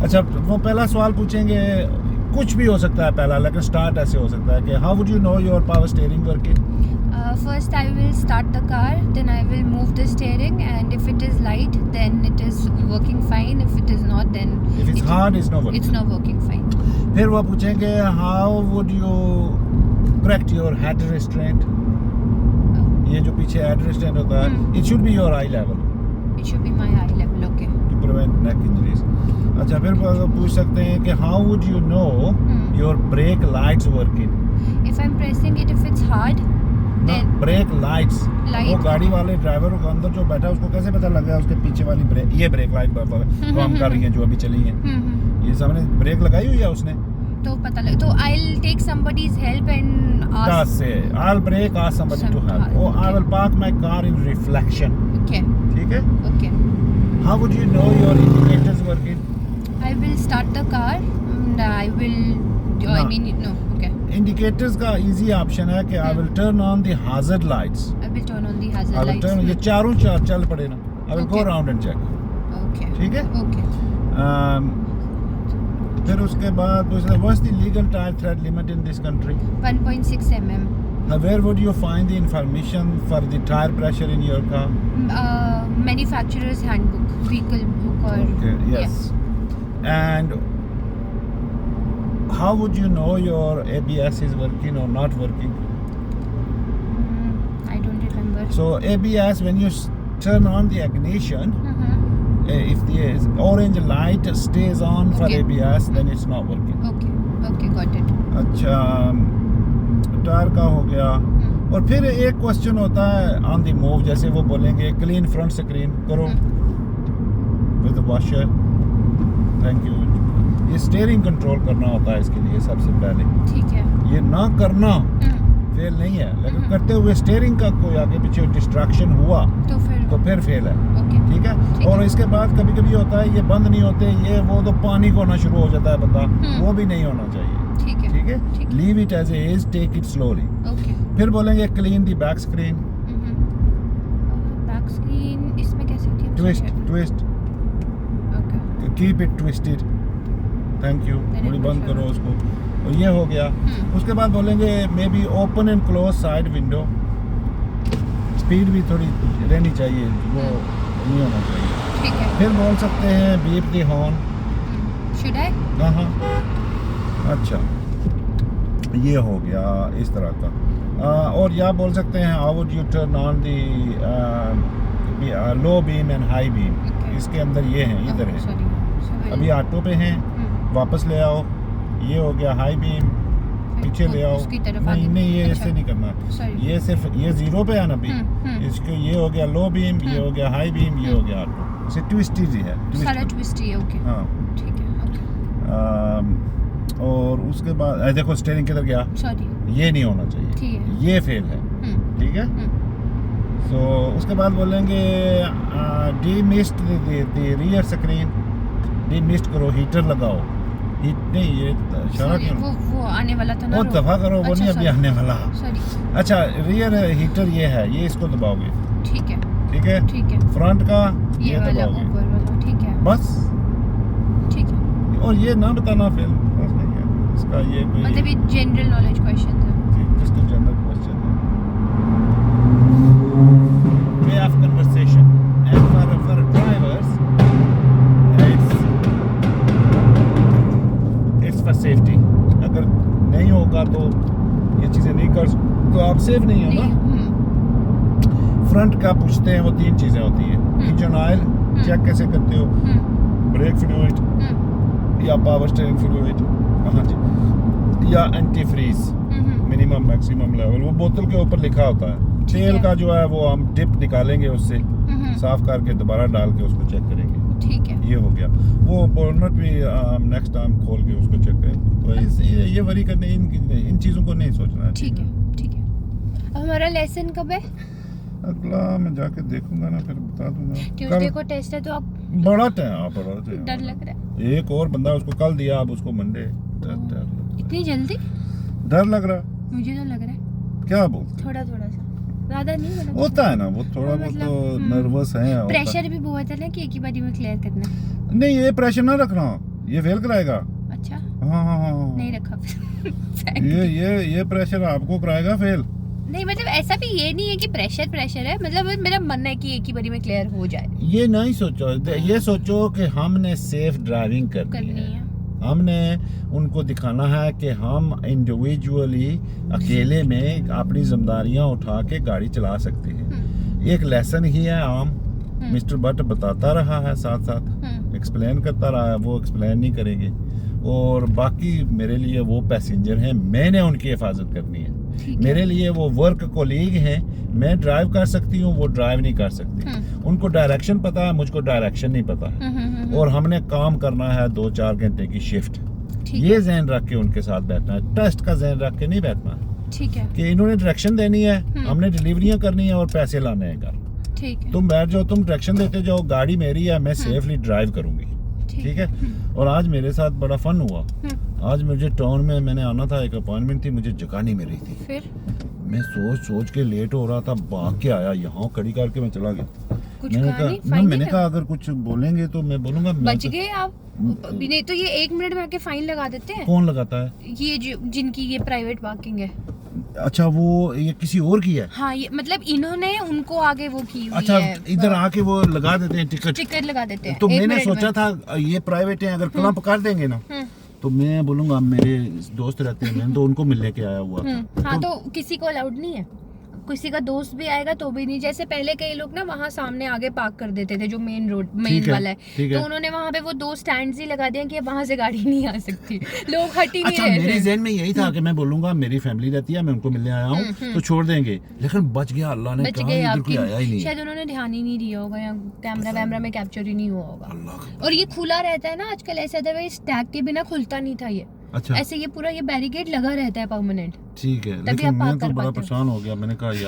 अच्छा, वो पहला सवाल पूछेंगे, कुछ भी हो सकता है पहला, लेकिन स्टार्ट ऐसे हो सकता है कि how would you know your power steering working? First I will start the car, then I will move the steering, and if it is light then it is working fine, if it is not then If it's hard, it's not working. it's not working fine. फिर वो पूछेंगे how would you correct your head restraint? ये जो पीछे head restraint होता है, it should be your eye level It should be my eye level, okay. To prevent neck injuries. अच्छा, फिर पूछ सकते हैं कि how would you know your brake lights working? If I'm pressing it, if it's hard then brake lights, वो गाड़ी वाले driver को अंदर जो बैठा है उसको कैसे पता लग गया उसके पीछे वाली ब्रेक, ये ब्रेक लाइट काम कर रही है जो अभी चली है, ये सामने ब्रेक लगाई हुई है उसने, तो पता लग, तो I'll take somebody's help and ask. Just say I'll brake, ask somebody to help, or I will park my car in reflection. Okay. ठीक है? Okay. How would you know your indicators working? I will start the car and I will No. I mean no. Okay. Indicators का easy option है कि I will turn on the hazard lights. I will turn on the hazard I will lights. turn, ये चारों चार चल पड़े ना, I will go Okay. around and check. Okay. ठीक है? Okay. फिर उसके बाद what's the legal tire tread limit in this country? 1.6 mm. Where would you find the information for the tire pressure in your car? Manufacturer's handbook, vehicle book, or Okay, yes. And how would you know your ABS is working or not working? I don't remember. So ABS, when you turn on the ignition, if the orange light stays on for Okay. ABS, then it's not working. Okay. Okay, got it. अच्छा, tyre का हो गया। और फिर एक question होता है on the move, जैसे वो बोलेंगे क्लीन फ्रंट स्क्रीन करो विद वॉशर, थैंक यू। ये स्टीयरिंग कंट्रोल करना होता है इसके लिए सबसे पहले, ठीक है। ये ना करना फेल नहीं है, लेकिन करते हुए स्टीयरिंग का कोई आगे पीछे डिस्ट्रैक्शन हुआ तो फिर फेल है। ओके, ठीक है। ठीक और है। इसके बाद कभी कभी होता है ये बंद नहीं होते, ये वो तो पानी होना शुरू हो जाता है बंदा, वो भी नहीं होना चाहिए। ठीक है, ठीक है, ठीक है। Leave it as is, take it slowly. Okay. फिर बोलेंगे clean the back screen, back screen इसमें कैसे होती है? Twist, okay. Keep it twisted, thank you, थोड़ी बंद करो उसको। और ये हो गया। उसके बाद बोलेंगे may be open and close side window, speed भी थोड़ी रहनी चाहिए, वो नहीं होना चाहिए। ठीक है। फिर बोल सकते हैं beep the horn. Should I? हाँ, अच्छा, ये हो गया इस तरह का। और या बोल सकते हैं how would U turn on the low beam and high beam. Okay. इसके अंदर ये हैं, इधर है। सॉरी। अभी ऑटो पे हैं, वापस ले आओ, ये हो गया हाई बीम, पीछे ले आओ। उसकी तरफ नहीं आगे। नहीं, ये अच्छा। ऐसे नहीं करना, Sorry. ये सिर्फ ये जीरो पे है ना अभी, इसको ये हो गया लो बीम, ये हो गया हाई बीम, ये हो गया ऑटो। इसे ट्विस्टेड ही है, सारा ट्विस्ट ही है। ओके, हाँ। ठीक है। ओके, और उसके बाद देखो स्टीयरिंग किधर गया, सॉरी। ये नहीं होना चाहिए, ठीक है। ये फेल है। ठीक है। सो उसके बाद बोलेंगे D mist the rear screen, D mist करो, हीटर लगाओ। नहीं, ये इशारा Sorry, क्यों? वो आने वाला था ना। वो दफा करो, वो अच्छा, नहीं अभी sorry. आने वाला। सॉरी। अच्छा, रियर हीटर ये है, ये इसको दबाओगे। ठीक है, ठीक है। ठीक है। फ्रंट का ये ये वाला दबाओगे, ऊपर वाला, ठीक है। बस। ठीक है। और ये ना बताना फेल, बस नहीं है इसका, ये कोई मतलब ये जनरल नॉलेज क्वेश्चन है। just a general question. Way of conversation, and for drivers, it's for safety. अगर नहीं होगा तो ये चीजें नहीं कर तो आप सेफ नहीं हो ना। फ्रंट का पूछते हैं, वो 3 चीजें होती हैं, इंजन ऑयल चेक कैसे करते हो, ब्रेक फ्लूइड या पावर स्टीयरिंग फ्लूइड, हाँ जी, या anti freeze minimum maximum level, वो बोतल के ऊपर लिखा होता है। तेल का जो है वो हम डिप निकालेंगे, उससे साफ करके दोबारा डाल के उसको चेक करेंगे। ठीक है। ये हो गया। वो बोनट भी नेक्स्ट टाइम खोल के उसको चेक करेंगे। तो ये वरी करने इन चीज़ों को नहीं सोचना है। ठीक है, ठीक है। अब हमारा लेसन कब है? अगला मैं जाके देखूंगा ना, फिर बता दूंगा। ट्यूसडे को टेस्ट है, तो आप बड़ा टाइम डर लग रहा है? एक और बंदा उसको कल दिया, अब उसको मंडे। इतनी जल्दी? डर लग रहा, मुझे तो लग रहा है क्या बोलते थोड़ा सा, ज्यादा नहीं मतलब होता है ना, वो थोड़ा बहुत तो नर्वस है। प्रेशर भी बहुत है ना कि एक ही बारी में क्लियर करना है। नहीं, ये प्रेशर ना रखना, ये फेल कराएगा। अच्छा हाँ नहीं रखा फिर। ये प्रेशर आपको कराएगा फेल। नहीं मतलब ऐसा भी ये नहीं है कि प्रेशर है, मतलब मेरा मन है कि एक ही बारी में क्लियर हो जाए। ये नहीं सोचो, ये सोचो कि हमने सेफ ड्राइविंग करनी है। हमने उनको दिखाना है कि हम इंडिविजुअली अकेले में अपनी जिम्मेदारियां उठा के गाड़ी चला सकते हैं। एक लेसन ही है आम, मिस्टर भट्ट बताता रहा है, साथ साथ एक्सप्लेन करता रहा है, वो एक्सप्लेन नहीं करेंगे। और बाकी मेरे लिए वो पैसेंजर हैं, मैंने उनकी हिफाजत करनी है। मेरे लिए वो वर्क कोलीग हैं, मैं ड्राइव कर सकती हूँ, वो ड्राइव नहीं कर सकती। उनको डायरेक्शन पता है, मुझको डायरेक्शन नहीं पता है। और हमने काम करना है 2-4 घंटे की शिफ्ट। ये ज़हन रख के उनके साथ बैठना है, टेस्ट का ज़हन रख के नहीं बैठना है। ठीक है कि इन्होंने डायरेक्शन देनी है, हमने डिलीवरियां करनी है और पैसे लाने हैं घर। ठीक है, तुम बैठ जाओ, तुम डायरेक्शन देते जाओ, गाड़ी मेरी है, मैं सेफली ड्राइव करूंगी। ठीक है। और आज मेरे साथ बड़ा फन हुआ। आज मुझे टाउन में मैंने आना था, एक अपॉइंटमेंट थी, मुझे जगह नहीं मिल रही थी। फिर मैं सोच के लेट हो रहा था, भाग के आया, यहाँ खड़ी करके मैं चला गया। कुछ मैंने कहा अगर कुछ बोलेंगे तो मैं बोलूंगा। बच गए आप। नहीं तो ये 1 मिनट में आके फाइन लगा देते हैं। कौन लगाता है? ये जिनकी ये प्राइवेट पार्किंग है। अच्छा, वो ये किसी और की है? हाँ, ये मतलब इन्होंने उनको आगे वो की हुई अच्छा है। इधर आके वो लगा देते हैं टिकट लगा देते हैं। तो मैंने सोचा था ये प्राइवेट है, अगर क्लम्प कर देंगे ना तो मैं बोलूंगा मेरे दोस्त रहते हैं, मैंने तो उनको मिलने के आया हुआ था। हाँ तो किसी को अलाउड नहीं है, किसी का दोस्त भी आएगा तो भी नहीं। जैसे पहले कई लोग ना वहाँ सामने आगे पार्क कर देते थे, जो मेन वाला है, तो उन्होंने वहाँ पे वो 2 स्टैंड्स ही लगा दिए कि वहाँ से गाड़ी नहीं आ सकती, लोग हट ही नहीं रहे थे। मेरे ज़हन में यही था कि मैं बोलूंगा मेरी फैमिली रहती है, मैं उनको मिलने आया हूँ तो छोड़ देंगे, लेकिन बच गया, अल्लाह ने कहा इधर कोई आया ही नहीं। शायद उन्होंने ध्यान ही नहीं दिया होगा या कैमरा में कैप्चर ही नहीं हुआ होगा। और ये खुला रहता है ना आजकल, ऐसा था टैग के बिना खुलता नहीं था ये। अच्छा, ऐसे ये पूरा ये बैरिकेड लगा रहता है परमानेंट। ठीक है, लेकिन मैं तो बड़ा परेशान हो गया, मैंने कहा यार